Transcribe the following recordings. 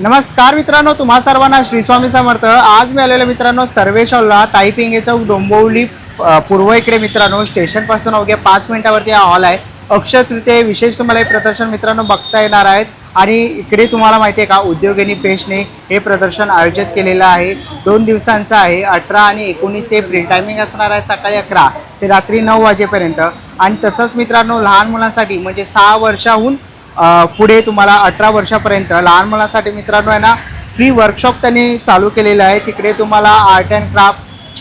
नमस्कार मित्रांनो, तुम्हा सर्वांना श्री स्वामी समर्थ। आज मी आलेलो मित्रांनो सर्वेशाला ताईपिंगे चौक डोंबिवली पूर्व इकडे मित्रांनो स्टेशन पासून अवघ्या 5 मिनिटावरती हा हॉल आहे। अक्षय तृतीय विशेष तुम्हाला हे प्रदर्शन मित्रांनो बघता येणार आहेत। आणि इकडे तुम्हाला माहिती आहे का, उद्योगिनी फेस्टने हे प्रदर्शन आयोजित केलेलं आहे। 2 दिवसांचं आहे। 18 आणि 19 एप्रिल टायमिंग असणार आहे सकाळी 11 ते रात्री 9 वाजेपर्यंत। आणि तसंच मित्रांनो लहान मुलांसाठी म्हणजे 6 वर्षाहून पुढे तुम्हाला 18 वर्षापर्यंत लहान मुलांसाठी मित्रांनो आहे ना फ्री वर्कशॉप त्यांनी चालू केलेला आहे। तिकडे तुम्हाला आर्ट अँड क्राफ्ट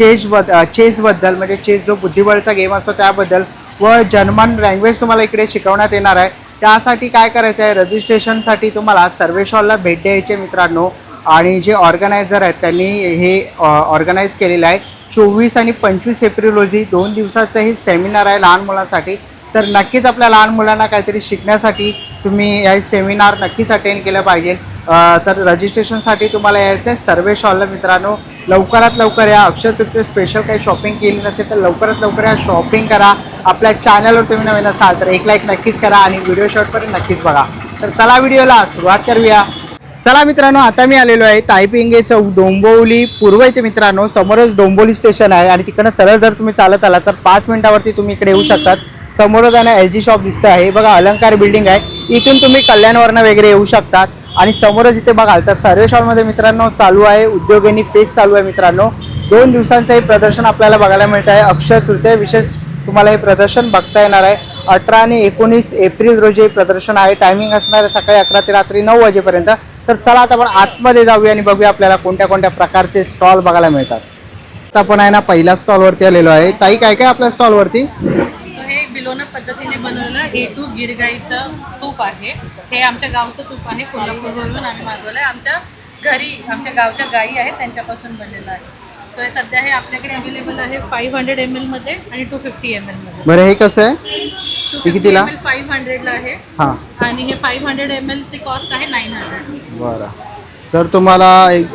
चेसबद्दल म्हणजे चेस जो बुद्धिबळचा गेम असतो त्याबद्दल व जर्मन लँग्वेज तुम्हाला इकडे शिकवण्यात येणार आहे। त्यासाठी काय करायचं आहे, रजिस्ट्रेशनसाठी तुम्हाला सर्वेशाला भेट द्यायचे मित्रांनो। आणि जे ऑर्गनायझर आहेत त्यांनी हे ऑर्गनाईज केलेलं आहे। 24 आणि 25 एप्रिल रोजी 2 दिवसाचं हे सेमिनार आहे लहान मुलांसाठी। तर नक्कीच आपल्या लहान मुलांना काहीतरी शिकण्यासाठी तुम्ही या सेमिनार नक्कीच अटेंड केलं पाहिजे। तर रजिस्ट्रेशनसाठी तुम्हाला यायचं आहे सर्वेशाला मित्रांनो। लवकरात लवकर या। अक्षय तृतीय स्पेशल काही शॉपिंग केली नसेल तर लवकरात लवकर या शॉपिंग करा। आपल्या चॅनलवर तुम्ही नवीन असाल तर एक लाईक नक्कीच करा आणि व्हिडिओ शेवटपर्यंत नक्कीच बघा। तर चला व्हिडिओला सुरुवात करूया। चला मित्रांनो, आता मी आलेलो आहे ताईपिंगे चौक डोंबिवली पूर्व इथे मित्रांनो। समोरच डोंबिवली स्टेशन आहे आणि तिकडनं सरळ जर तुम्ही चालत आला तर 5 मिनिटावरती तुम्ही इकडे येऊ शकतात। समोरच आहे ना LG शॉप दिसतं आहे बघा, अलंकार बिल्डिंग आहे। इथून तुम्ही कल्याणवरनं वगैरे येऊ शकतात। आणि समोरच इथे बघाल तर सर्वेशामध्ये मित्रांनो चालू आहे उद्योगिनी फेस्ट चालू आहे मित्रांनो। 2 दिवसांचं हे प्रदर्शन आपल्याला बघायला मिळत आहे। अक्षय तृतीय विशेष तुम्हाला हे प्रदर्शन बघता येणार आहे। 18 आणि 19 एप्रिल रोजी हे प्रदर्शन आहे। टायमिंग असणार आहे सकाळी 11 ते रात्री 9 वाजेपर्यंत। तर चला आता आपण आतमध्ये जाऊया आणि बघूया आपल्याला कोणत्या कोणत्या प्रकारचे स्टॉल बघायला मिळतात। आता आपण आहे ना पहिल्या स्टॉलवरती आलेलो आहे। ताई काय काय आपल्या स्टॉलवरती? हे बिलोना पद्धतीने बनवलेलं A2 गिरगाईचं तूप आहे। हे आमच्या गावचं तूप आहे। कोल्हापूरवरून आम्ही मागवलं आहे। आमच्या घरी आमच्या गावच्या गायी आहेत त्यांच्यापासून बनलेलं आहे। सो हे सध्या हे आपल्याकडे अवेलेबल आहे 500 ml मध्ये आणि 250 ml मध्ये। बरं, हे कसं आहे? 250 ml 500 ला आहे हां, आणि हे 500 ml ची कॉस्ट आहे 900। बरं। तर तुम्हाला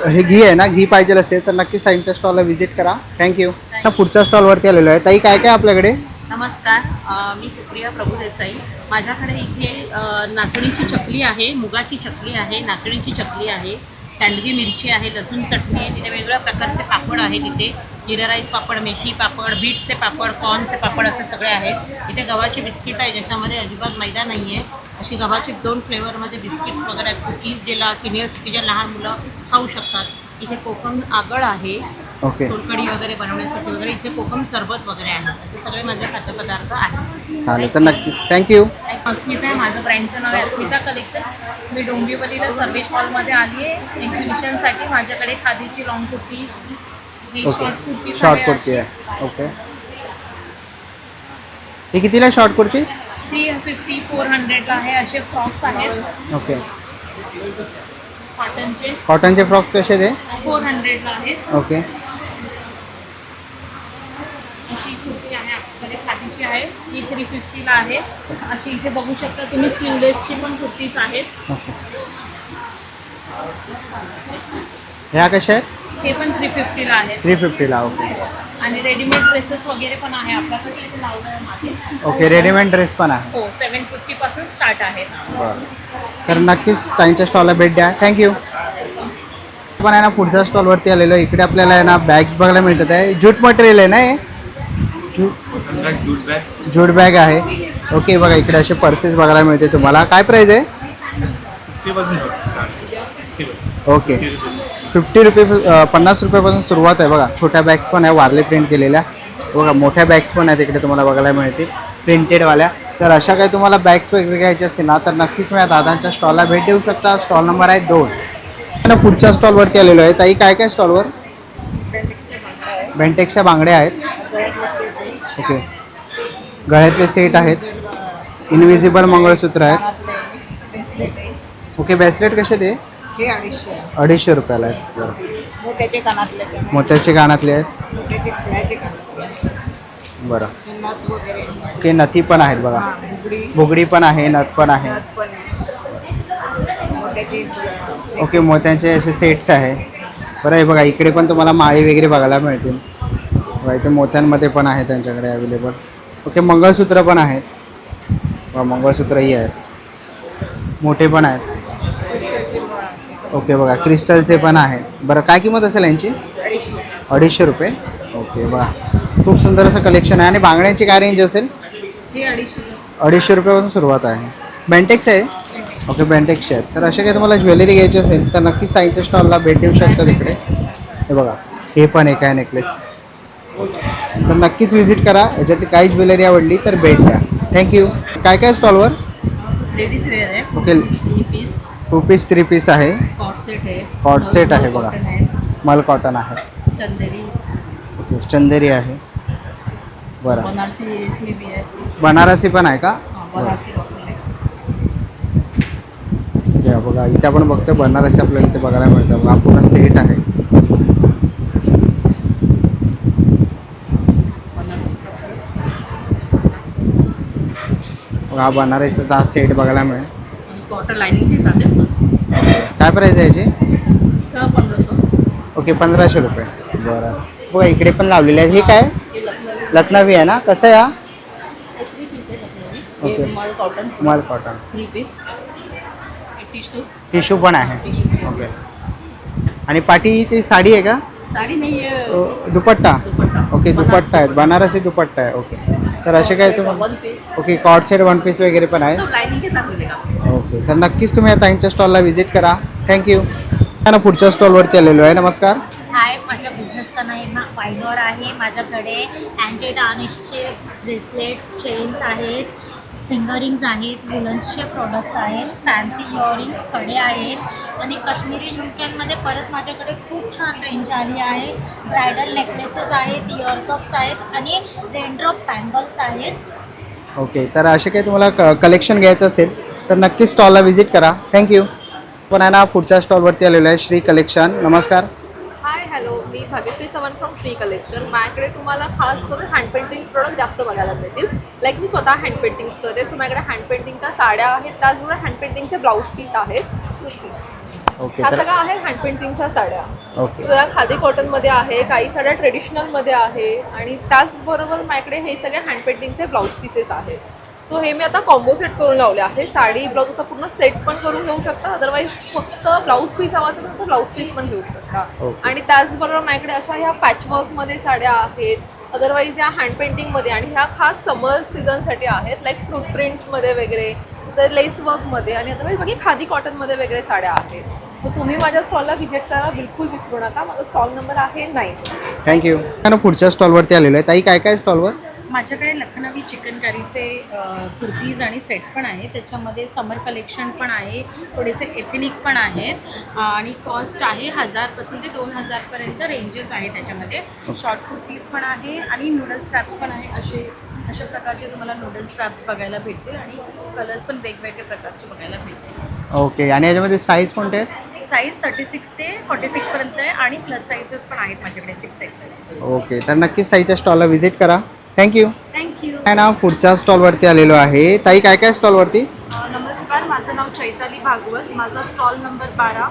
हे घी आहे ना, घी पाहिजे असेल तर नक्कीच ताईंच्या स्टॉलला व्हिजिट करा। थँक्यू। आता पुढच्या स्टॉलवरती आलेलो आहे। ताई काय काय आपल्याकडे? नमस्कार, मी सुप्रिया प्रभुदेसाई। माझ्याकडे इथे नाचणीची चकली आहे, मुगाची चकली आहे, नाचणीची चकली आहे, सांडगी मिरची आहे, लसूण चटणी आहे। तिथे वेगवेगळ्या प्रकारचे पापड आहेत। इथे जिरा राईस पापड, मेथी पापड, बीटचे पापड, कॉर्नचे पापड असे सगळे आहेत। इथे गव्हाची बिस्किट आहे ज्याच्यामध्ये अजिबात मैदा नाही आहे। अशी गव्हाची 2 फ्लेवरमध्ये बिस्किट्स वगैरे आहेत। कुकीज ज्याला सिनियर सिटीजन लहान मुलं खाऊ शकतात। इथे कोकम आगळ आहे, ओके, सोलकढी वगैरे बनवण्यासाठी वगैरे। इथे कोकम सरबत वगैरे आहे। असे सगळे माझे खाद्यपदार्थ आहेत। चालेल, तर नक्कीच थँक्यू। अस्मिता आहे, माझं ब्रँडचं नाव आहे अस्मिता कलेक्शन। मी डोंबिवलीला सर्वेश हॉलमध्ये आली आहे एक्झिबिशनसाठी। माझ्याकडे खादीची लॉंग कुर्ती, ही शॉर्ट कुर्ती आहे। ओके, हे कितीला शॉर्ट कुर्ती? 350 400 आहे। असे फ्रॉक्स आहेत ओके, कॉटनचे। कॉटनचे फ्रॉक्स कसे ते? 400 आहे। ओके, अशी कुर्ती आहे आपल्याकडे खादीची आहे, ही 350 आहे। अशी इथे बघू शकता तुम्ही स्लीवलेसची पण कुर्तीज आहेत। ओके, ह्या कशा आहेत? हे पण 350 आहेत। 350ला। ओके, आणि रेडीमेड ड्रेसेस वगैरे पण आहे आपल्याकडे। इथे लावलं आहे मागे। ओके, रेडीमेड ड्रेस पण आहे। हो, 750 पासून स्टार्ट आहे। बरं, तर नक्कीच ताईंच्या स्टॉलला भेट द्या। थँक्यू। आपण आहे ना पुढच्या स्टॉलवरती आलेलो। इकडे आपल्याला आहे ना बॅग्स बघायला मिळतात आहे। ज्यूट मटेरियल आहे ना, हे ज्यूट बॅग आहे। ओके, बघा इकडे असे पर्सेस बघायला मिळते तुम्हाला। काय प्राईस आहे? ओके, 50 रुपये 50 रुपयापासून सुरुवात आहे। बघा छोट्या बॅग्स पण आहे, वारले प्रिंट केलेल्या। बघा मोठ्या बॅग्स पण आहेत इकडे तुम्हाला बघायला मिळतील प्रिंटेडवाल्या। तर अशा काही तुम्हाला बॅग्स वगैरे घ्यायचे असतील ना तर नक्कीच मी दादांच्या स्टॉलला भेट देऊ शकता। स्टॉल नंबर आहे 2। पुढच्या स्टॉलवरती आलेलो आहे। ताई काय काय स्टॉलवर? बेंटेक्सच्या बांगड्या आहेत। ओके, गळ्यातले सेट आहेत, इनविजिबल मंगळसूत्र आहेत। ओके, ब्रेसलेट कसे ते? हे 250 250 रुपयाला आहेत। बरं, मोत्याचे कानातले मोत्याचे कानातले आहेत। मोत्याचे फुलाचे कानातले, बरं, नथ वगैरे, ओके, नथी पण आहेत बघा, बुगडी, बुगडी पण आहे, नथ पण आहे। नथ पण आहे, मोत्याची ओके, मोत्यांचे असे सेट्स आहे। बरं, हे बघा इकडे पण तुम्हाला माळी वगैरे बघायला मिळतील। बघा इथे मोत्यांमध्ये पण आहे त्यांच्याकडे अवेलेबल। ओके, मंगळसूत्र पण आहेत। मंगळसूत्रही आहेत, मोठे पण आहेत। ओके बघा क्रिस्टलचे पण आहेत. बरं काय किंमत असेल यांची? 250 रुपये. ओके बघा खूप सुंदर असं कलेक्शन आहे. आणि बांगड्यांची काय रेंज असेल? हे 250. 250 रुपयापासून सुरुवात आहे. बेंटेक्स आहे. ओके बेंटेक्सचे आहेत. तर असे काही तुम्हाला ज्वेलरी घ्यायची असेल तर नक्कीच ताईंच्या स्टॉलला भेट देऊ शकता तिकडे. हे बघा हे पण एक आहे नेकलेस. तर नक्कीच व्हिजिट करा. याच्यातली काही ज्वेलरी आवडली तर भेट द्या. थँक्यू. काय काय स्टॉलवर? लेडीज वेअर आहे. ओके. 3 पीस 2 पीस 3 पीस आहे. कॉट सेट आहे. कॉट सेट आहे बघा. कॉटन आहे. मल कॉटन आहे. चंदेरी, ओके चंदेरी आहे. बरं बनारसी रेशमी भी आहे. बनारसी पण आहे का? बनारसी कॉटन आहे. या बघा इथे आपण बघतो बनारसी आपल्याला इथे बघायला मिळतं. बघा पूर्ण सेट आहे. बघा हा बनारसीचा हा सेट बघायला मिळेल. कॉटन लाइनिंग के साथ है. काय प्राईस आहे याची? इसका 1500. ओके 1500 रुपये. बरं बघा इकडे पण लावलेले आहेत. हे काय? ये लखनवी लखनवी आहे ना? कसं आहे हा? 3 पीस है लखनवी. ओके. ये मल कॉटन. मल कॉटन 3 पीस. ये टिश्यू. टिश्यू पण आहे. टिश्यू. ओके. आणि पाटी ती साडी आहे का? साड़ी नहीं है. दुपट्टा. दुपट्टा. ओके दुपट्टा आहे. बनारसी दुपट्टा आहे. ओके तर असे काय तुम्हाला? 1 piece. Okay cot set 1 piece वगैरे पण आहे. सब लाइनिंग के साथ मिलेगा. ओके तर नक्कीच तुम्ही आता ताईंच्या स्टॉलला व्हिजिट करा. थँक्यू. ना पुढच्या स्टॉलवरती आलेलो आहे. नमस्कार. हाय, माझ्या बिझनेसचं नाव वायनोर आहे. माझ्याकडे अँटी टार्निशचे ब्रेसलेट्स, चेन्स आहेत, फिंगरिंग्स आहेत, वुलन्सचे प्रोडक्ट्स आहेत, फॅन्सी इयरिंग्स, कडे आहेत आणि काश्मीरी झुमक्यांमध्ये परत माझ्याकडे खूप छान रेंज आली आहे. ब्रायडल नेकलेसेस आहेत, इयर कप्स आहेत आणि रेनड्रॉप बँगल्स आहेत. ओके तर असे काही तुम्हाला कलेक्शन घ्यायचं असेल तर नक्कीच स्टॉलला व्हिजिट करा. थँक्यू. पण आहे ना पुढच्या स्टॉलवरती आलेलो आहे श्री कलेक्शन. नमस्कार. Hi hello, me Bhagyashree Chavan from Shri collection. माझ्याकडे तुम्हाला खास करून हँड पेंटिंग प्रोडक्ट जास्त बघायला मिळतील. लाईक मी स्वतः हँड पेंटिंग्स करते, सो माझ्याकडे हँड पेंटिंगच्या साड्या आहेत, त्याचबरोबर हँड पेंटिंगचे ब्लाऊज पीस आहेत. ओके ह्या तर सगळ्या आहेत हँड पेंटिंगच्या साड्या. ओके सो या खादी कॉटनमध्ये आहे, काही साड्या ट्रेडिशनलमध्ये आहे आणि त्याचबरोबर माझ्याकडे हे सगळे हँड पेंटिंगचे ब्लाऊज पीसेस आहेत. सो हे मी आता कॉम्बो सेट करून लावले आहे. साडी ब्लाऊज असा पूर्ण सेट पण करून घेऊ शकता, अदरवाईज फक्त ब्लाऊज पीस हवा असेल तर ब्लाऊज पीस पण घेऊ शकता. आणि त्याचबरोबर माझ्याकडे अशा ह्या पॅचवर्कमध्ये साड्या आहेत, अदरवाईज या हँड पेंटिंगमध्ये आणि ह्या खास समर सीझनसाठी आहेत. लाईक फ्रूट प्रिंट्समध्ये वगैरे, तर लेस वर्कमध्ये आणि अदरवाईज बाकी खादी कॉटनमध्ये वगैरे साड्या आहेत. तर तुम्ही माझ्या स्टॉलला व्हिजिट करायला बिलकुल विसरू नका. माझा स्टॉल नंबर आहे 9. थँक्यू. ना पुढच्या स्टॉलवरती आलेलो आहे. ताई काय काय स्टॉलवर? माझ्याकडे लखनवी चिकन करीचे कुर्तीज आणि सेट्स पण आहेत. त्याच्यामध्ये समर कलेक्शन पण आहे, थोडेसे एथनिक पण आहेत आणि कॉस्ट आहे 1000पासून ते 2000पर्यंत रेंजेस आहे. त्याच्यामध्ये शॉर्ट कुर्तीज पण आहे आणि नूडल्स स्ट्रॅप्स पण आहे. अशा प्रकारचे तुम्हाला नूडल्स स्ट्रॅप्स बघायला भेटतील आणि कलर्स पण वेगवेगळे प्रकारचे बघायला भेटतील. ओके आणि याच्यामध्ये साईज कोणते आहेत? साईज 36 ते 46पर्यंत आहे आणि प्लस साईजेस पण आहेत माझ्याकडे 6XL. ओके तर नक्कीच ताईच्या स्टॉलला व्हिजिट करा. थँक्यू. थँक्यू. काय ना पुढच्या स्टॉलवरती आलेलो आहे. ताई काय काय स्टॉलवरती? नमस्कार, माझं नाव चैताली भागवत. माझा स्टॉल नंबर 12,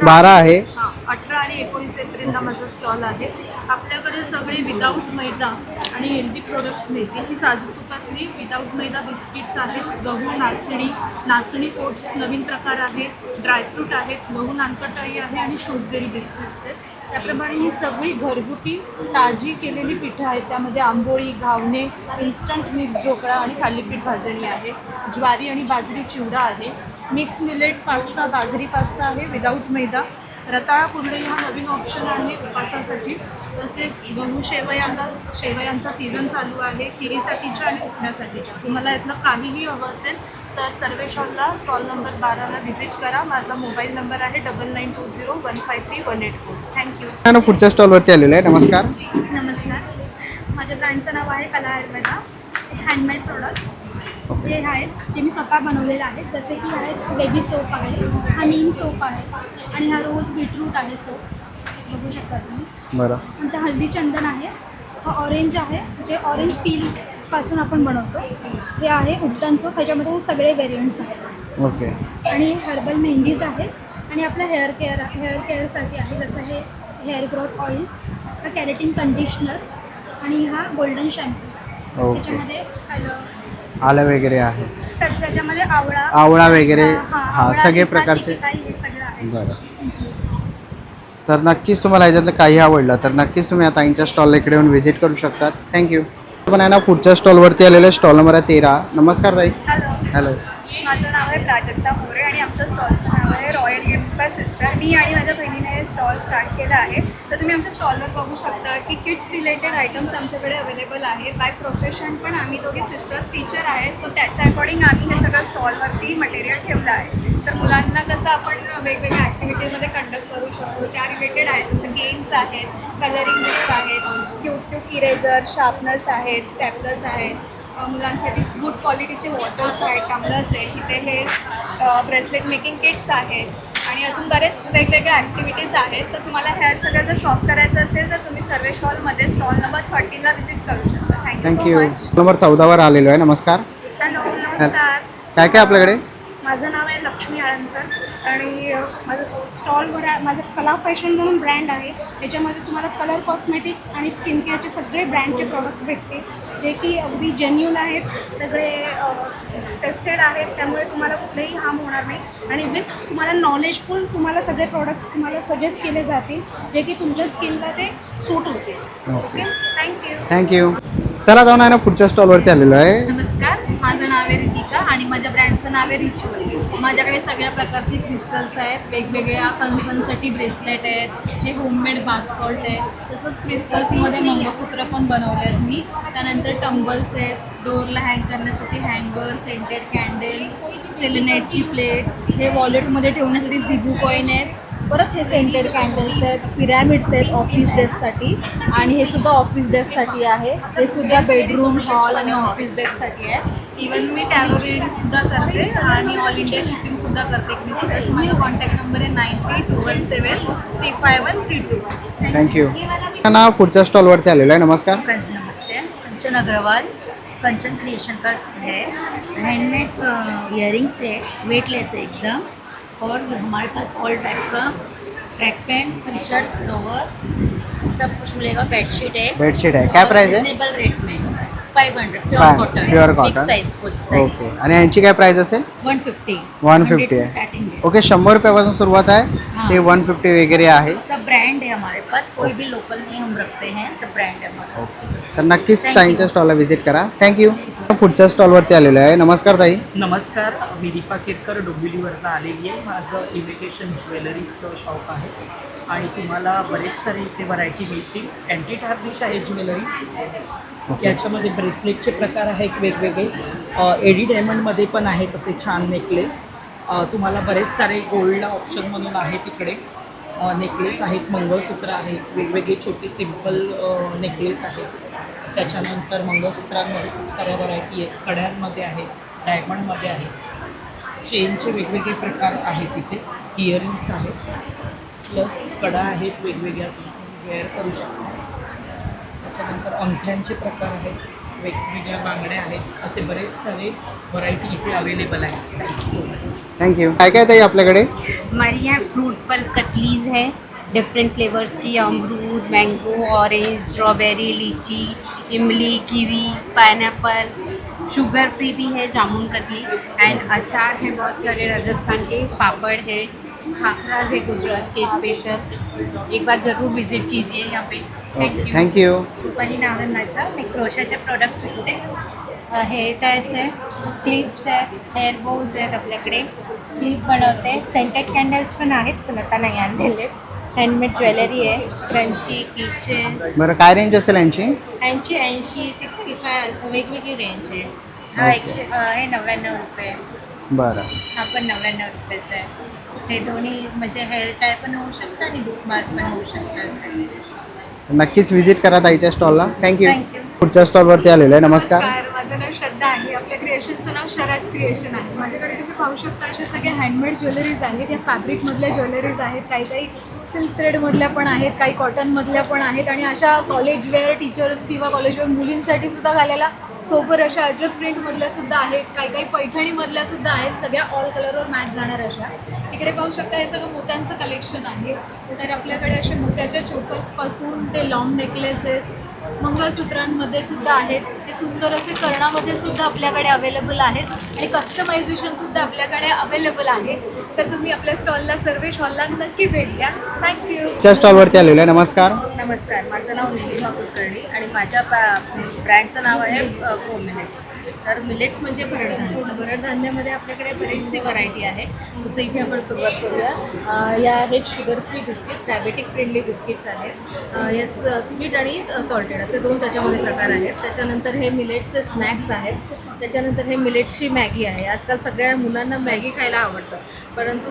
12 आहे. 18 आणि 19 एप्रिलला माझा स्टॉल आहे. आपल्याकडे सगळे विदाऊट मैदा आणि हेल्दी प्रोडक्ट्स मिळतील. ही साजूक तुपातली विदाऊट मैदा बिस्किट्स आहेत, गहू नाचणी ओट्स नवीन प्रकार आहे, ड्रायफ्रूट आहेत, गहू नानकटाई आहे आणि शोजगेरी बिस्किट्स आहेत. त्याप्रमाणे ही सगळी घरगुती ताजी केलेली पिठं आहेत. त्यामध्ये आंबोळी, घावणे, इन्स्टंट मिक्स ढोकळा आणि थालीपीठ भाजणी आहे. ज्वारी आणि बाजरी चिवडा आहे. मिक्स मिलेट पास्ता, बाजरी पास्ता आहे विदाऊट मैदा. रताळा कुरडई हा नवीन ऑप्शन आहे उपासासाठी. तसेच गहू शेवयांचा सीझन चालू आहे, खिरीसाठीच्या आणि उठण्यासाठीच्या. तुम्हाला यातलं काहीही हवं असेल तर सर्वेशॉनला स्टॉल नंबर 12ला व्हिजिट करा. माझा मोबाईल नंबर आहे 9920153184. थँक्यू. ना पुढच्या स्टॉलवरती आलेलो आहे. नमस्कार. नमस्कार, माझ्या ब्रँडचं नाव आहे कला आयुर्वेदा. हँडमेड प्रोडक्ट्स जे आहेत जे मी स्वतः बनवलेले आहेत, जसे की आहेत बेबी सोप आहे, हा नीम सोप आहे आणि हा रोज बीटरूट आहे सोप, बघू शकता तुम्ही. बरं. नंतर हल्दी चंदन आहे, हा ऑरेंज आहे जे ऑरेंज पीलपासून आपण बनवतो. हे आहे उड्डन सोप, ह्याच्यामध्ये हे सगळे व्हेरियंट्स आहेत. ओके. आणि हर्बल मेहंदीज आहेत आणि आपलं हेअर केअरसाठी आहे, जसं हे हेअर ग्रोथ ऑइल, हा कॅरेटिन कंडिशनर आणि हा गोल्डन शॅम्पू. ओके. त्याच्यामध्ये आलं वगैरे आहे, त्याच्यामध्ये आवळा आवळा वगैरे हां हां, सगळे प्रकारचे. काही हे सगळं आहे. बरं. तर नक्कीच तुम्हाला ह्याच्यातलं काही आवडलं तर नक्कीच तुम्ही आता ताईंच्या स्टॉलला इकडे येऊन व्हिजिट करू शकतात. थँक्यू. आपण आहे ना पुढच्या स्टॉलवरती आलेलं स्टॉल नंबर आहे 13. नमस्कार ताई. Hello, hello. माझं नाव आहे प्राजक्ता मोरे आणि आमच्या स्टॉलचं नाव आहे रॉयल गिफ्ट्स बाय सिस्टर. मी आणि माझ्या बहिणीने हे स्टॉल स्टार्ट केलं आहे. तर तुम्ही आमच्या स्टॉलवर बघू शकता की किड्स रिलेटेड आयटम्स आमच्याकडे अवेलेबल आहेत. बाय प्रोफेशन पण आम्ही दोघी सिस्टर्स टीचर आहे, सो त्याच्या अकॉर्डिंग आम्ही हे सगळं स्टॉलवरती मटेरियल ठेवलं आहे. तर मुलांना कसं आपण वेगवेगळ्या ॲक्टिव्हिटीजमध्ये कंडक्ट करू शकतो त्या रिलेटेड आहे. जसं गेम्स आहेत, कलरिंग बुक्स आहेत, क्यूट इरेझर, शार्पनर्स आहेत, स्टॅपलर्स आहेत, मुलांसाठी गुड क्वालिटीचे वॉटर्स आहेत, टम्बलर्स आहेत, तिथे हे ब्रेसलेट मेकिंग किट्स आहेत आणि अजून बरेच वेगवेगळ्या ॲक्टिव्हिटीज आहेत. तर तुम्हाला ह्या सगळं जर शॉप करायचं असेल तर तुम्ही सर्वेश हॉलमध्ये स्टॉल नंबर 13ला व्हिजिट करू शकता. Thank you thank you. So much. Number 14वर आलेलो आहे. नमस्कार. हॅलो, नमस्कार. काय काय आपल्याकडे? माझं नाव आहे लक्ष्मी आळंदकर आणि माझं स्टॉलवर माझं कला फॅशन म्हणून ब्रँड आहे. त्याच्यामध्ये तुम्हाला कलर कॉस्मेटिक आणि स्किन केअरचे सगळे ब्रँडचे प्रॉडक्ट्स भेटते जे की अगदी जेन्युन आहेत, सगळे टेस्टेड आहेत, त्यामुळे तुम्हाला कुठलेही हार्म होणार नाही आणि विथ तुम्हाला नॉलेजफुल तुम्हाला सगळे प्रॉडक्ट्स तुम्हाला सजेस्ट केले जातील जे की तुमच्या स्किनला ते सूट होते. Okay, thank you. थँक्यू. चला जाऊन आहे ना पुढच्या स्टॉलवरती आलेलो आहे. नमस्कार, माझं नाव आहे रितिका आणि माझ्या ब्रँडचं नाव आहे रिच्युअल. माझ्याकडे सगळ्या प्रकारचे क्रिस्टल्स आहेत, वेगवेगळ्या फंक्शनसाठी ब्रेसलेट आहेत, हे होममेड बाथ सॉल्ट आहे. तसंच क्रिस्टल्समध्ये मंगळसूत्र पण बनवले आहेत मी. त्यानंतर टंबल्स आहेत, डोअरला हँग करण्यासाठी हँगर, सेंटेड कॅन्डल्स, सेलेनाईटची प्लेट, हे वॉलेटमध्ये ठेवण्यासाठी झिबू कॉईन आहेत. परत हे सेंटेड कॅन्डल्स आहेत, पिरॅमिड्स आहेत ऑफिस डेस्कसाठी आणि हे सुद्धा ऑफिस डेस्कसाठी आहे. हे सुद्धा बेडरूम, हॉल आणि ऑफिस डेस्कसाठी आहे. इवन मी टॅरो रीडिंगसुद्धा करते आणि ऑल इंडिया शिपिंगसुद्धा करते क्रिस्टल्स. माझा कॉन्टॅक्ट नंबर आहे 9321735132. थँक्यू. ना पुढच्या स्टॉलवरती आलेलो आहे. नमस्कार. नमस्ते, कंचन अग्रवाल, कंचन क्रिएशन का है. हैंडमेड इयरिंग्स है, वेटलेस है एकदम, और हमारे पास ऑल टाइप का track pant, T shirts, lower सब कुछ मिलेगा. बेडशीट है. बेडशीट आहे. काय प्राइस आहे? रिजनेबल रेट में 500 pure cotton. Pure cotton. Big size, फुल साइज. ओके. आणि यांची काय प्राइस असेल? 150. 150 आहे. स्टार्टिंग है. ओके. 100 रुपयापासून सुरुवात आहे. हाँ. ते 150 वगैरे आहे. सब ब्रांड है हमारे पास, कोई भी लोकल नहीं हम रखते हैं, सब ब्रांड है हमारा. ओके. तर नक्कीच Thank ताईंच्या you. स्टॉलला व्हिजिट करा. थँक्यू. पुढच्या स्टॉलवरती आलेलो आहे. नमस्कार ताई. नमस्कार, मी दीपा केरकर डोंबिवलीवरनं आलेली आहे. माझं इमिटेशन ज्वेलरीचं शॉप आहे आणि तुम्हाला बरेच सारे इथे व्हरायटी मिळतील. अँटी टार्निश आहे ज्वेलरी. याच्यामध्ये ब्रेसलेटचे प्रकार आहेत वेगवेगळे. एडी डायमंडमध्ये पण आहेत असे छान नेकलेस. तुम्हाला बरेच सारे गोल्ड ऑप्शन म्हणून आहेत इकडे. नेकलेस आहेत, मंगळसूत्र आहेत, वेगवेगळे छोटे सिम्पल नेकलेस आहेत. त्याच्यानंतर मंगळसूत्रांमध्ये खूप साऱ्या व्हरायटी आहेत. कड्यांमध्ये आहेत, डायमंडमध्ये आहेत, चेनचे वेगवेगळे प्रकार आहेत इथे. इयरिंग्स आहेत, प्लस कडा आहेत वेगवेगळ्या, वेअर करू शकता. त्याच्यानंतर अंगठ्यांचे प्रकार आहेत, वेगवेगळ्या बांगड्या आहेत, असे बरेच सारे व्हरायटी इथे अवेलेबल आहेत. Thank you so much. थँक्यू. काय काय ताई आपल्याकडे? हमारे यहाँ फ्रूट पल्प कटलीज है, डिफरेंट फ्लेवर्स की, अमरूद, मैंगो, ऑरेंज, स्ट्रॉबेरी, लीची, इमली, कीवी, पाइनएप्पल, शुगर फ्री भी है, जामुन कतली, एंड अचार है बहुत सारे राजस्थान के, पापड़ है, खाखराज है गुजरात के स्पेशल. एक बार ज़रूर विजिट कीजिए यहाँ पे. ओके. थँक्यू. रुपाली नाव आहे माझं. मी क्रोशाचे प्रोडक्ट्स विकते. हेअर टायर्स आहे, क्लिप्स आहेत, हेअर बोल्स आहेत आपल्याकडे, क्लिप बनवते. सेंटेड कॅन्डल्स पण आहेत, पण आता नाही आणलेले. हँडमेड ज्वेलरी आहे, क्रंची, किचन्स. बरं, काय रेंज असेल यांची? यांची 80, 65 वेगवेगळी रेंज आहे. हा 100 हे 99 रुपये. बरं. हा पण 99 रुपयाचा आहे. हे दोन्ही म्हणजे हेअर टाय पण होऊ शकतं आणि बुक मार्क पण होऊ शकतं असं. नक्कीच व्हिजिट करा ताईच्या स्टॉलला. थँक्यू. थँक्यू. पुढच्या स्टॉलवरती आलेलो आहे. नमस्कार. माझं नाव श्रद्धा आहे. आपल्या क्रिएशनचं नाव शराज क्रिएशन आहे. माझ्याकडे तुम्ही पाहू शकता असे सगळे हँडमेड ज्वेलरीज आहेत. या फॅब्रिकमधल्या ज्वेलरीज आहेत, काही काही सिल्क थ्रेडमधल्या पण आहेत, काही कॉटनमधल्या पण आहेत आणि अशा कॉलेज वेअर टीचर्स किंवा कॉलेज वेअर मुलींसाठी सुद्धा घालायला सोबर अशा अजब प्रिंटमधल्या सुद्धा आहेत, काही काही पैठणीमधल्या सुद्धा आहेत, सगळ्या ऑल कलरवर मॅच जाणार अशा. इकडे पाहू शकता हे सगळं मोत्यांचं कलेक्शन आहे. तर आपल्याकडे असे मोत्याच्या चोकर्सपासून ते लॉंग नेकलेसेस, मंगळसूत्रांमध्ये सुद्धा आहेत, ते सुंदर असे कर्णामध्ये सुद्धा आपल्याकडे अवेलेबल आहेत आणि कस्टमायझेशन सुद्धा आपल्याकडे अवेलेबल आहे. तर तुम्ही आपल्या स्टॉलला सर्वेश हॉलला नक्की भेट द्या. थँक्यू. च्या स्टॉलवरती आलेलो आहे. नमस्कार. नमस्कार, माझं नाव निलिमा कुलकर्णी आणि माझ्या ब्रँडचं नाव आहे 4 मिनिट्स. तर मिलेट्स म्हणजे भरडधान्य. तर भरडधान्यामध्ये आपल्याकडे बरीचशी व्हरायटी आहे. जसं इथे आपण सुरुवात करूया. या आहेत sugar free biscuits, diabetic friendly biscuits आहेत. या स्वीट आणि सॉल्टेड असे 2 त्याच्यामध्ये प्रकार आहेत. त्याच्यानंतर हे मिलेट्सचे स्नॅक्स आहेत. त्याच्यानंतर हे मिलेट्सची मॅगी आहे. आजकाल सगळ्या मुलांना मॅगी खायला आवडतं, परंतु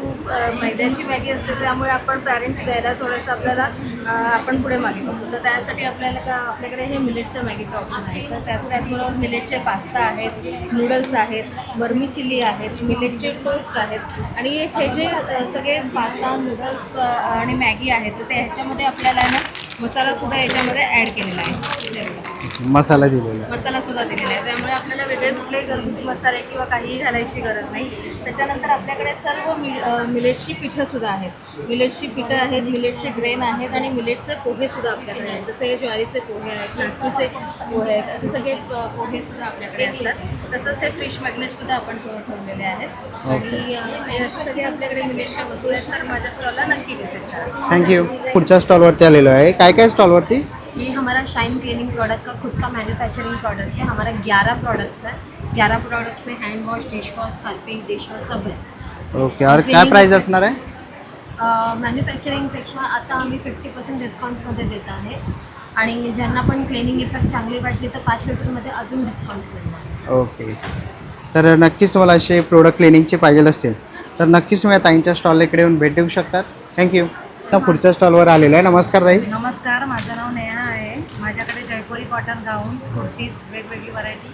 मैद्याची मॅगी असते, त्यामुळे आपण पॅरेंट्स द्यायला थोडंसं आपल्याला आपण पुढे मागे करतो. तर त्यासाठी आपल्याकडे हे मिलेट्सच्या मॅगीचं ऑप्शन आहे. तर त्याचबरोबर मिलेटचे पास्ता आहेत, नूडल्स आहेत, वर्मिसिली आहेत, मिलेटचे टोस्ट आहेत आणि हे जे सगळे पास्ता, नूडल्स आणि मॅगी आहेत, तर ह्याच्यामध्ये आपल्याला ना मसालासुद्धा याच्यामध्ये ॲड केलेला आहे. मसाला दिलेला आहे. मसालासुद्धा दिलेला आहे, त्यामुळे आपल्याला वेगळे कुठलेही घरगुती मसाले किंवा काहीही घालायची गरज नाही. त्याच्यानंतर आपल्याकडे सर्व मिलेट्सची पिठंसुद्धा आहेत. मिलेट्सची पिठं आहेत, मिलेट्सचे ग्रेन आहेत आणि मिलेट्सचे पोहेसुद्धा आपल्याकडे आहेत. जसे हे ज्वारीचे पोहे आहेत, नाचणीचे पोहे आहेत, असे सगळे पोहेसुद्धा आपल्याकडे असतात. तसंच हे फिश मॅग्नेटसुद्धा आपण ठेवलेले आहेत आणि असे सगळे आपल्याकडे मिलेट्सच्या वस्तू आहेत. तर माझ्या स्टॉलला नक्की विजिट करा. थँक्यू. पुढच्या स्टॉलवरती आलेलो आहे. काय स्टॉलवरती? ये हमारा शाइन क्लीनिंग प्रोडक्ट का खुद का मैन्युफैक्चरिंग प्रोडक्ट है. हमारा 11 प्रोडक्ट्स है. 11 प्रोडक्ट्स में hand wash, dish wash, Harpic, dish wash सब है. ओके. और काय प्राइस असणार आहे? मॅन्युफॅक्चरिंगपेक्षा आता आम्ही 50% डिस्काउंटमध्ये देत आहे आणि ज्यांना पण क्लिनिंग इफेक्ट चांगली वाटली तर 5 लिटरमध्ये अजून डिस्काउंट मिळणार. ओके. तर नक्कीच तुम्हाला असे प्रोडक्ट क्लिनिंगचे पाहिजे असेल तर नक्कीच तुम्ही ताईंच्या स्टॉल इकडे येऊन भेट देऊ शकतात. थँक्यू. पुढच्या स्टॉलवर आलेलो आहे. नमस्कार ताई. नमस्कार, माझं नाव नेहा आहे. माझ्याकडे जयपुरी कॉटन गाऊन, कुर्तीज, वेगवेगळी व्हरायटी.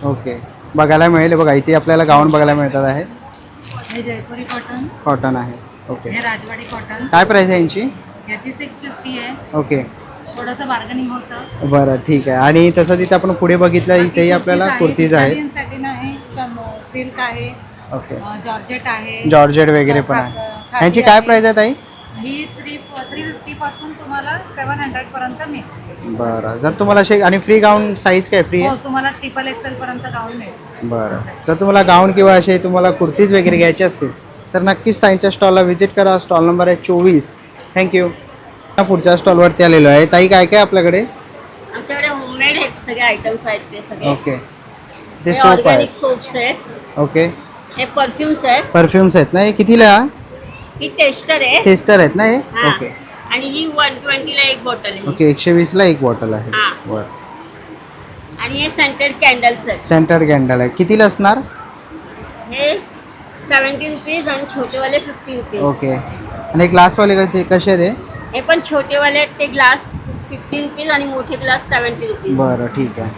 ओके. बघायला मिळेल. बघा इथे आपल्याला गाऊन बघायला मिळतात आहेत. हे जयपुरी कॉटन आहे. ओके. हे राजवाडी कॉटन. काय प्राईस आहे यांची? याची 650 आहे. ओके. थोडंसं बार्गनिंग होतं. बरं, ठीक आहे. आणि तसं तिथे आपण पुढे बघितलं इथेही आपल्याला कुर्तीज आहेत. सॅटिन आहे, सिल्क आहे, ओके. जॉर्जेट आहे, जॉर्जेट वगैरे पण आहे. ह्यांची काय प्राईस आहे ताई? ही 350 पासून तुम्हाला 700 पर्यंत मिळेल. बरं. जर तुम्हाला असे आणि फ्री गाऊन साईज काय फ्री हो, आहे? तुम्हाला XXL पर्यंत गाऊन मिळेल. बरं. जर तुम्हाला गाऊन किंवा असे तुम्हाला कुर्तीज वगैरे घ्यायचे असतील तर नक्कीच ताईंच्या स्टॉलला व्हिजिट करा. स्टॉल नंबर आहे 24. थँक्यू. पुढच्या स्टॉलवरती आलेलो आहे. ताई काय काय आपल्याकडे? आमच्याकडे होममेड आहेत सगळे आयटम्स आहेत ते सगळे. ओके. ते सोप आहे. ऑर्गॅनिक सोप्स आहेत. ओके. हे परफ्यूम्स आहेत. परफ्युम्स आहेत ना? हे कितीला? ही टेस्टर आहे. टेस्टर आहेत ना हे? हा. ओके. आणि ही 120ला एक बॉटल आहे. ओके. 120ला एक बॉटल आहे. हा. बरं. आणि हे सेंटेड कॅन्डल्स आहेत. सेंटर कॅन्डल आहे. कितीला असणार? हे 70 रुपीज आणि छोटेवाले 50 रुपीज. ओके. आणि ग्लासवाले कसे आहेत? हे पण छोटेवाले आहेत ते ग्लास 50 रुपीज आणि मोठे ग्लास 70 रुपीज. बरं, ठीक आहे.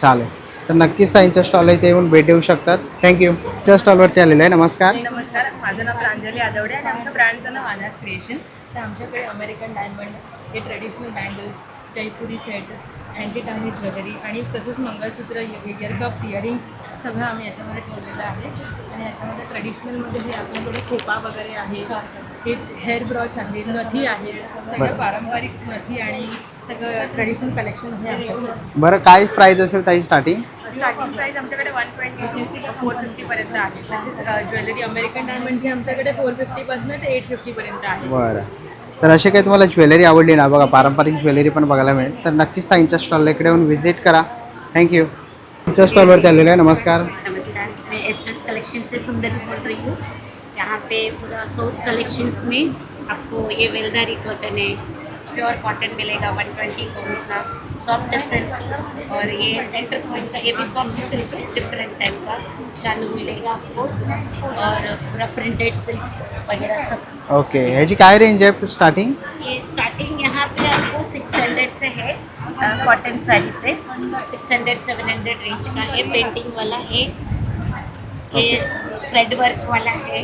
चालेल. तर नक्कीच ताईंच्या स्टॉलला इथे येऊन भेट देऊ शकतात. थँक्यू. त्या स्टॉलवरती आलेलं आहे. नमस्कार. नमस्कार, माझं नाव प्रांजली आदवडे आणि आमचं ब्रँडचं नाव आनास क्रिएशन. तर आमच्याकडे अमेरिकन डायमंड, हे ट्रेडिशनल बँगल्स, जयपुरी सेट, अँटी टार्निश ज्वेलरी आणि तसंच मंगळसूत्र, इयरकप्स, इयरिंग्स सगळं आम्ही याच्यामध्ये ठेवलेलं आहे. आणि याच्यामध्ये ट्रेडिशनलमध्ये हे आपल्याकडे खोपा वगैरे आहे, हे हेअर ब्रॉच आहे, नथी आहे, सगळं पारंपरिक नथी आणि सगळं ट्रेडिशनल कलेक्शन आहे आमच्याकडे. बरं, काय प्राईस असेल ताई स्टार्टिंग? स्टार्टिंग प्राईस आमच्याकडे 120 ते 450 पर्यंत आहे. तसेच ज्वेलरी अमेरिकन डायमंडची आमच्याकडे 450 पासून ते 850 पर्यंत आहे. बरं. तर असे काही तुम्हाला ज्वेलरी आवडली ना, बघा पारंपरिक ज्वेलरी पण बघायला मिळेल. तर नक्कीच ताईंच्या स्टॉलला इकडे येऊन व्हिजिट करा. थँक्यू. पुढच्या स्टॉलवरती आलेलं आहे. नमस्कार. नमस्कार, मैं SS कलेक्शन से सुंदरी बोल रही हूँ. यहाँ पे पूरा साउथ कलेक्शंस में आपको ये वेलदारी कॉटन है, प्योर कॉटन मिलेगा 120 पाउंड्स का, सॉफ्ट सिल्क और ये सेंटर पॉइंट का ये भी सॉफ्ट सिल्क है, डिफरेंट टाइप का शालू मिलेगा आपको और पूरा प्रिंटेड सिल्क्स वगैरह सब. ओके. ह्याची काय रेंज आहे स्टार्टिंग? ये स्टार्टिंग यहाँ पे आपको 600 से है, कॉटन साड़ी से 600-700 रेंज का है. पेंटिंग वाला है, ये थ्रेड वर्क वाला है,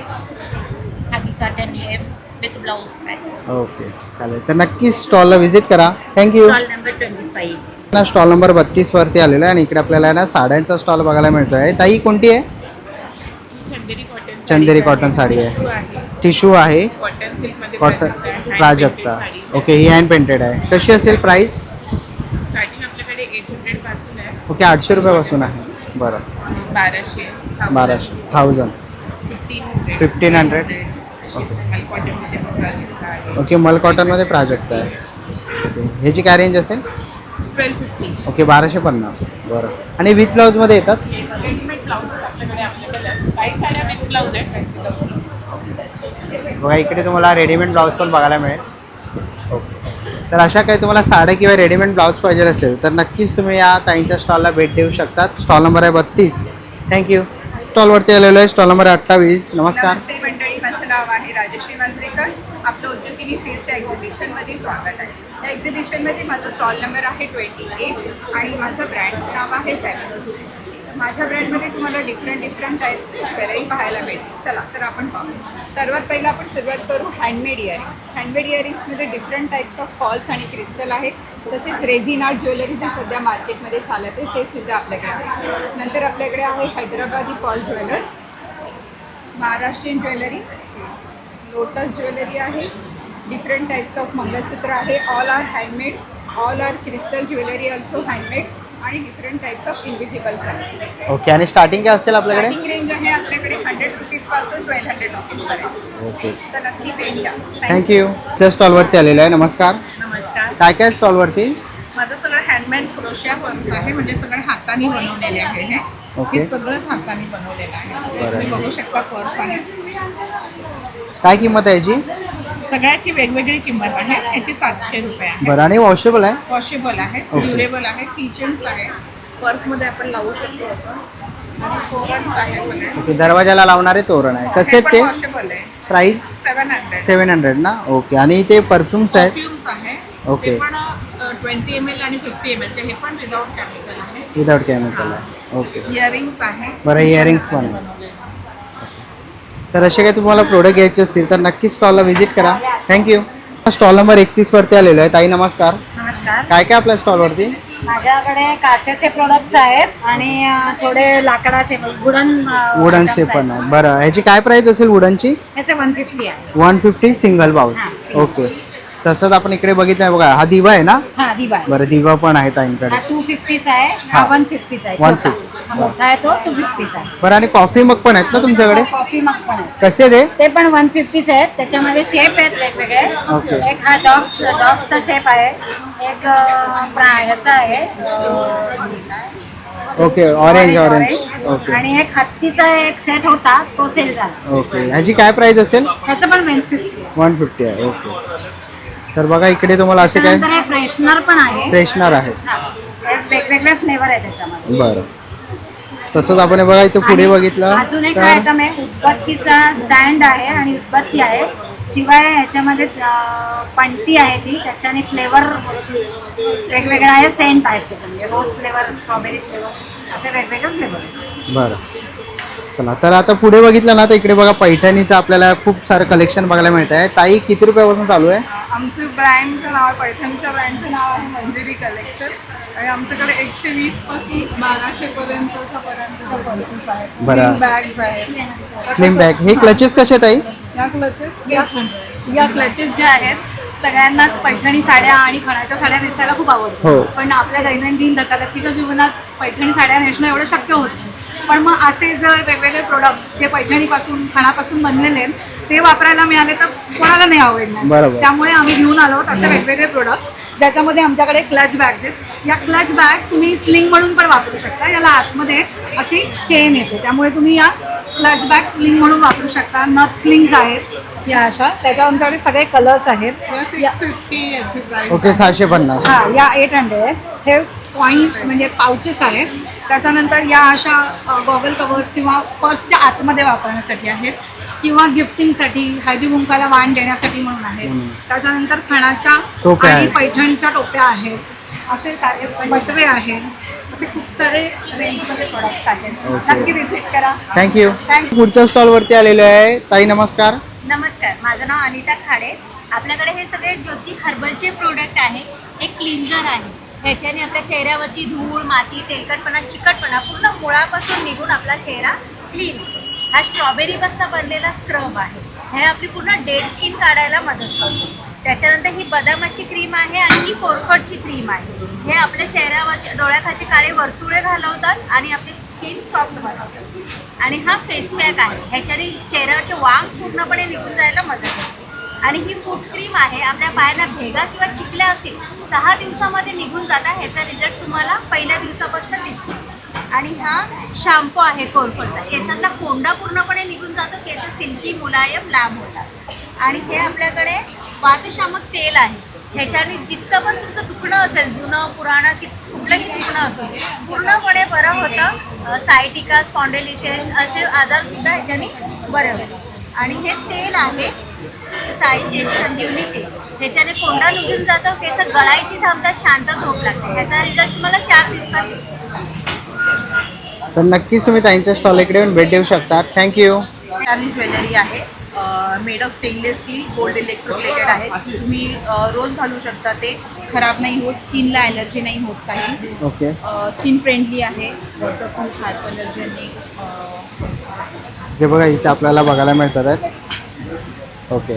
खादी कॉटन है विथ ब्लाउज प्राइस. ओके. चालेल. तर नक्कीच स्टॉलला व्हिजिट करा. थँक्यू. Stall number 25. ना स्टॉल नंबर 32 वरती आलेला आहे आणि इकडे आपल्याला ना साड्यांचा स्टॉल बघायला मिळतो आहे. ताई कोणती आहे? चंदेरी कॉटन साडी आहे. टिश्यू आहे. कॉटन प्राजक्ता. ओके. ही हँड पेंटेड आहे. कशी असेल प्राईस? स्टार्टिंग आपल्याकडे पासून आहे. ओके 800 रुपयापासून आहे. बरं 1200 1000 1500 ओके मल कॉटनमध्ये प्राजक्त आहे. ओके ह्याची काय रेंज असेल? 1250. ओके 1250. बरं आणि विथ ब्लाऊजमध्ये येतात? रेडीमेड ब्लाउजेस आपल्याकडे अवेलेबल आहेत. काही साड्या विथ ब्लाउज आहेत. बघा इकडे तुम्हाला रेडीमेड ब्लाऊज पण बघायला मिळेल. ओके तर अशा काही तुम्हाला साड्या किंवा रेडीमेड ब्लाऊज पाहिजे असेल तर नक्कीच तुम्ही या ताईंच्या स्टॉलला भेट देऊ शकतात. स्टॉल नंबर आहे 32. थँक्यू. स्टॉलवरती आलेलो आहे स्टॉल नंबर 28. नमस्कार. नमस्ते मंडळी, माझं नाव आहे राजश्री मांजरेकर. आपलं उद्योगिनी फेस्टच्या एक्झिबिशनमध्ये स्वागत आहे. या एक्झिबिशनमध्ये माझा स्टॉल नंबर आहे 28 आणि माझं ब्रँडचं नाव आहे फॅब्युलस. माझ्या ब्रँडमध्ये तुम्हाला डिफरंट टाईप्सची ज्वेलरी पाहायला मिळते. चला तर आपण पाहू. सर्वात पहिलं आपण सुरुवात करू हँडमेड इयरिंग्स. हँडमेड इयरिंग्समध्ये डिफरंट टाईप्स ऑफ पॉल्स आणि क्रिस्टल आहेत. तसेच रेझिन आर्ट ज्वेलरी जे सध्या मार्केटमध्ये चालत आहे ते सुद्धा आपल्याकडे आहे. नंतर आपल्याकडे आहे Hyderabadi pearl jewellers, Maharashtrian jewellery, lotus jewellery आहे, डिफरंट टाईप्स ऑफ मंगळसूत्र आहे. All are handmade, all are crystal jewellery also handmade आणि डिफरंट टाईप्स ऑफ इन्व्हिजिबल्स आहेत. ओके आणि स्टार्टिंग काय असेल आपल्याकडे? स्टार्टिंग रेंज आहे आपल्याकडे 100 रुपीजपासून 1200 रुपीजपर्यंत. ओके तर नक्की भेट द्या. थँक्यू. च्या स्टॉलवरती आलेलो आहे. नमस्कार. नमस्कार. काय काय स्टॉलवरती? माझं सगळं हँडमेड क्रोशिया पर्स आहे. म्हणजे सगळं हाताने बनवलेले आहे. ओके. हे सगळंच हाताने बनवलेलं आहे. बरं. तुम्ही बघू शकता पर्स आहे. काय किंमत आहे याची? सगळ्याची वेगवेगळी किंमत आहे. याची 700 रुपये आहे. बरं आणि वॉशेबल आहे? वॉशेबल आहे, ओके. ड्युरेबल आहे, किचन्स आहे, पर्समध्ये आपण लावू शकतो असं, आणि तोरणच आहे सगळे. ओके दरवाजाला लावणारे तोरण आहे. कसे आहेत ते? वॉशेबल आहे. प्राईस 700. 700 ना. ओके आणि ते परफ्युम्स आहेत? परफ्युम्स आहे. ओके. ते पण 20 ml आणि 50 ml चे. हे पण विदाउट केमिकल आहे. विदाउट केमिकल आहे. ओके इयरिंग्स आहे. बरं इयरिंग्स पण आहे. बनवलेले. तर असे काही तुम्हाला प्रोडक्ट घ्यायचे असतील तर नक्कीच स्टॉलला व्हिजिट करा. थँक्यू. स्टॉल नंबर 31 वरती आलेलो आहे. ताई नमस्कार. नमस्कार. काय काय आपल्या स्टॉलवरती? माझ्याकडे काचेचे प्रोडक्ट्स आहेत आणि थोडे लाकडाचे वुडन शेप पण आहे. बरं ह्याची काय प्राईस असेल वुडनची? ह्याचे 150 आहे. 150 सिंगल बाउल. हां. ओके तसंच आपण इकडे बघितलं आहे बघा हा दिवा आहे ना? हा दिवा आहे. बरं दिवा पण आहे ताईंकडे. हा 250 आहे. हा हा. 150 आहे. 150. छोटा. हा मोठा आहे तो 250 आहे. बरं आणि कॉफी मग पण आहेत ना तुमच्याकडे? कॉफी मग पण आहे. कसे ते? ते पण 150 आहेत. त्याच्यामध्ये शेप आहेत वेगवेगळे. ओके. एक हा डॉगचा शेप आहे. एक ह्याचा आहे ओके ऑरेंज ओके आणि एक हत्तीचा एक सेट होता तो सेल झाला. ओके ह्याची काय प्राइस असेल? त्याचं पण 150 आहे. 150 आहे. ओके तर बघा इकडे तुम्हाला असे काय त्यानंतर हे फ्रेशनर पण आहे. फ्रेशनर आहे. हा. हे वेगवेगळे फ्लेवर आहे त्याच्यामध्ये. बरं तसंच आपण हे बघा इथे पुढे आणि बघितलं अजून एक तर आयटम आहे उदबत्तीचा स्टँड आहे आणि उदबत्ती आहे. शिवाय ह्याच्यामध्ये पंटी आहे ती त्याच्याने फ्लेवर वेगवेगळे आहे. सेंट आहेत त्याच्यामध्ये रोज फ्लेवर स्ट्रॉबेरी फ्लेवर असे वेगवेगळे फ्लेवर आहेत. बरं चला तर आता पुढे बघितलं ना तर इकडे बघा पैठणीचं आपल्याला खूप सारं कलेक्शन बघायला मिळत आहे. ताई किती रुपयापासून चालू आहे? आमचं ब्रँडचं नाव आहे पैठणच्या ब्रँडचं नाव आहे मंजिरी कलेक्शन आणि आमच्याकडे 120 पासून 1200 पर्यंतच्या पर्सेस आहेत. बरं. बॅग्स आहेत. Slim bag. हे क्लचेस कसे आहेत ताई? या क्लचेस या क्लचेस ज्या आहेत सगळ्यांनाच पैठणी साड्या आणि खणाच्या साड्या नेसायला खूप आवडतात. हो. पण आपल्या दैनंदिन धकाधकीच्या जीवनात पैठणी साड्या नेसणं एवढं शक्य होत नाही. पण मग असे जर वेगवेगळे प्रोडक्ट्स जे पैठणीपासून खणापासून बनलेले आहेत ते वापरायला मिळाले तर कोणाला नाही आवडणार. बरोबर. त्यामुळे आम्ही घेऊन आलो आहोत असे वेगवेगळे प्रोडक्ट्स ज्याच्यामध्ये आमच्याकडे क्लच बॅग्स आहेत. या क्लच बॅग्स तुम्ही स्लिंग म्हणून पण वापरू शकता. याला आतमध्ये अशी चेन येते त्यामुळे तुम्ही या क्लच बॅग स्लिंग म्हणून वापरू शकता. नथ स्लिंग्स आहेत या अशा. त्याच्यानंतर सगळे कलर्स आहेत. या 650 याची प्राइस. ओके 650. हा या 800 हे पॉईंट म्हणजे पाउचेस आहेत. त्याच्यानंतर या अशा गॉगल कवर्स किंवा पर्सच्या आतमध्ये वापरण्यासाठी आहेत किंवा गिफ्टिंगसाठी हळदी कुंकाला वाण देण्यासाठी म्हणून आहेत. त्याच्यानंतर खणाच्या टोप्या आणि आहेत. पैठणीच्या टोप्या आहेत. असे सारे बटवे आहेत. असे खूप सारे रेंजमध्ये प्रोडक्ट्स आहेत. ओके. नक्की व्हिजिट करा. थँक्यू. थँक्यू. पुढच्या स्टॉलवरती आलेलो आहे. ताई नमस्कार. नमस्कार. माझं नाव अनिता खाडे. आपल्याकडे हे सगळे ज्योती हर्बलचे प्रोडक्ट आहे. एक क्लिन्झर आहे. ह्याच्याने आपल्या चेहऱ्यावरची धूळ माती तेलकटपणा चिकटपणा पूर्ण मुळापासून निघून आपला चेहरा क्लीन. हा स्ट्रॉबेरीपासून बनलेला स्क्रब आहे. हे आपली पूर्ण डेड स्किन काढायला मदत करतो. त्याच्यानंतर ही बदामाची क्रीम आहे आणि ही कोरफडची क्रीम आहे. हे आपल्या चेहऱ्यावरचे डोळ्याखालचे काळे वर्तुळे घालवतात आणि आपली स्किन सॉफ्ट बनवतात. आणि हा फेस पॅक आहे, ह्याच्याने चेहऱ्यावरचे वांग पूर्णपणे निघून जायला मदत होते. आणि ही फूट क्रीम आहे, आपल्या पायांना भेगा किंवा चिकल्या असतील 6 दिवसामध्ये निघून जातात. ह्याचा रिझल्ट तुम्हाला पहिल्या दिवसापासून दिसतो. आणि हा शॅम्पू आहे कोरफडचा, केसांचा कोंडा पूर्णपणे निघून जातो, केस सिल्की मुलायम लांब होतात. आणि हे आपल्याकडे वातशामक तेल आहे, ह्याच्याने जितकं पण तुमचं दुखणं असेल, जुनं पुराणं कुठलंही दुखणं असेल पूर्णपणे बरं होतं. सायटिका, स्पॉन्डिलिसिस असे आजारसुद्धा ह्याच्याने बरे होतात. आणि हे तेल आहे साई संजीवनी तेल, ह्याच्याने कोंडा निघून जातो, केस गळायची थांबतात, शांत झोप लागते. ह्याचा रिझल्ट तुम्हाला 4 दिवसात दिसतो. तर नक्कीच तुम्ही ताईंच्या स्टॉल इकडे येऊन भेट देऊ शकता. थँक्यू. ज्वेलरी आहे, made of stainless steel, gold electroplated आहे. तुम्ही रोज घालू शकता, ते खराब नाही होत, स्किनला ॲलर्जी नाही होत काही. ओके. स्किन फ्रेंडली आहे, वॉटरप्रूफ, हायपोअलर्जेनिक. हे बघा इथे आपल्याला बघायला मिळतात आहेत. ओके,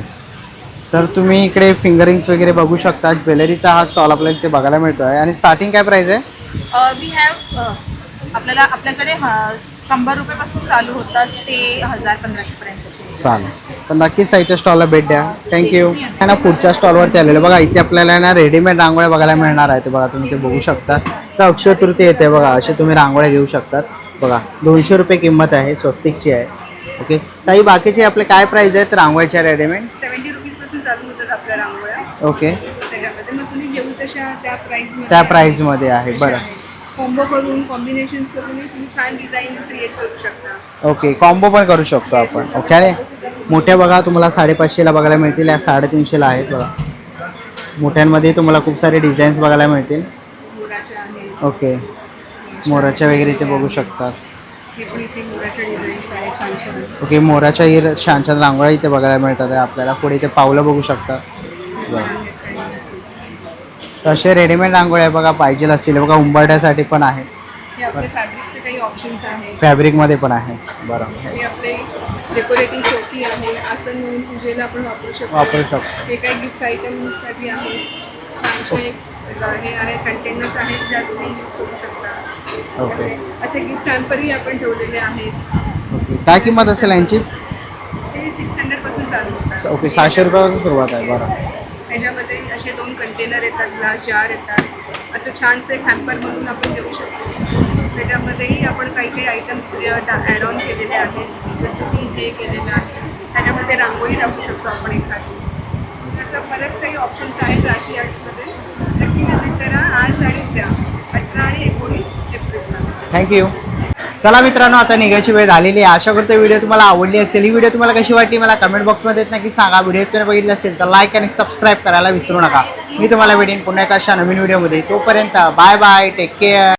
तर तुम्ही इकडे फिंगरिंग्स वगैरे बघू शकता. ज्वेलरीचा हा स्टॉल आपल्याला इथे बघायला मिळतो आहे. आणि स्टार्टिंग काय प्राईस आहे? वी हॅव आपल्याकडे 100 रुपयापासून चालू होतात ते 1000-1500पर्यंत. चालेल, तर नक्कीच ताईच्या स्टॉलला भेट द्या. थँक्यू. ना पुढच्या स्टॉलवरती आलेलं बघा, इथे आपल्याला ना रेडीमेड रांगोळ्या बघायला मिळणार आहे. ते बघा तुम्ही ते बघू शकता. तर अक्षय तृतीया येते बघा, असे तुम्ही रांगोळ्या घेऊ शकतात. बघा 200 रुपये किंमत आहे, स्वस्तिकची आहे. ओके ताई, बाकीचे आपले काय प्राईस आहेत रांगोळ्याच्या रेडीमेड? 70 रुपीजपासून चालू होतात आपल्या रांगोळ्या. ओके, त्याच्यामध्ये मग तुम्ही घेऊ तशा त्या प्राईसमध्ये आहे. बरं, कॉम्बो करून कॉम्बिनेशन्स करून तुम्ही छान डिझाईन्स क्रिएट करू शकता. ओके, कॉम्बो पण करू शकतो आपण. ओके, आणि मोठ्या बघा तुम्हाला 550ला बघायला मिळतील, या 350ला आहेत बघा. मोठ्यांमध्ये तुम्हाला खूप सारे डिझाईन्स बघायला मिळतील. मोराच्या आहेत. ओके, मोराच्या वगैरे इथे बघू शकतात. हे पण इथे मोराच्या डिझाईन्स आहे छान छान. ओके, मोराच्या ही छान छान रांगोळ्या इथे बघायला मिळतात आहे आपल्याला. पुढे इथे पावलं बघू शकता. बरं, तर असे रेडीमेड रांगोळ्या बघा पाहिजे असतील बघा, उंबरठ्यासाठी पण आहे. हे आपले फॅब्रिकचे काही ऑप्शन्स आहेत. फॅब्रिकमध्ये पण आहे. बरं, हे आपले डेकोरेटिव्ह चौकी आहे, आसन म्हणून पूजेला आपण वापरू शकतो. हे काही गिफ्ट आयटम्ससाठी आहे. छानसे हे आहे, कंटेनर्स आहेत ज्या तुम्ही यूज करू शकता. ओके, असे गिफ्ट हॅम्परही आपण ठेवलेले आहेत. ओके. काय किंमत असेल यांची? ते 600 पासून चालू होतात. ओके, 600 रुपयापासून सुरुवात आहे. बरं, त्याच्यामध्ये असे 2 कंटेनर येतात, ग्लास जार येतात. असं छानसं एक हॅम्पर म्हणून आपण देऊ शकतो. त्याच्यामध्येही आपण काही काही आयटम्स ॲड ऑन केलेले आहेत. जसं की हे केलेलं आहे, त्याच्यामध्ये रांगोळी टाकू शकतो आपण एखादी. असं बरेच काही ऑप्शन्स आहेत राशी आर्ट्समध्ये. नक्की विजिट करा आज आणि उद्या 18 आणि 19 एप्रिलला. थँक्यू. चला मित्रांनो, आता निघायची वेळ झालेली आहे. आशा करतो व्हिडिओ तुम्हाला आवडली असेल. ही व्हिडिओ तुम्हाला कशी वाटली मला कमेंट बॉक्समध्ये नक्की सांगा. व्हिडिओ तुम्ही बघितलं असेल तर लाईक आणि सबस्क्राईब करायला विसरू नका. मी तुम्हाला भेटेन पुन्हा एका अशा नवीन व्हिडिओमध्ये. तोपर्यंत बाय बाय, टेक केअर.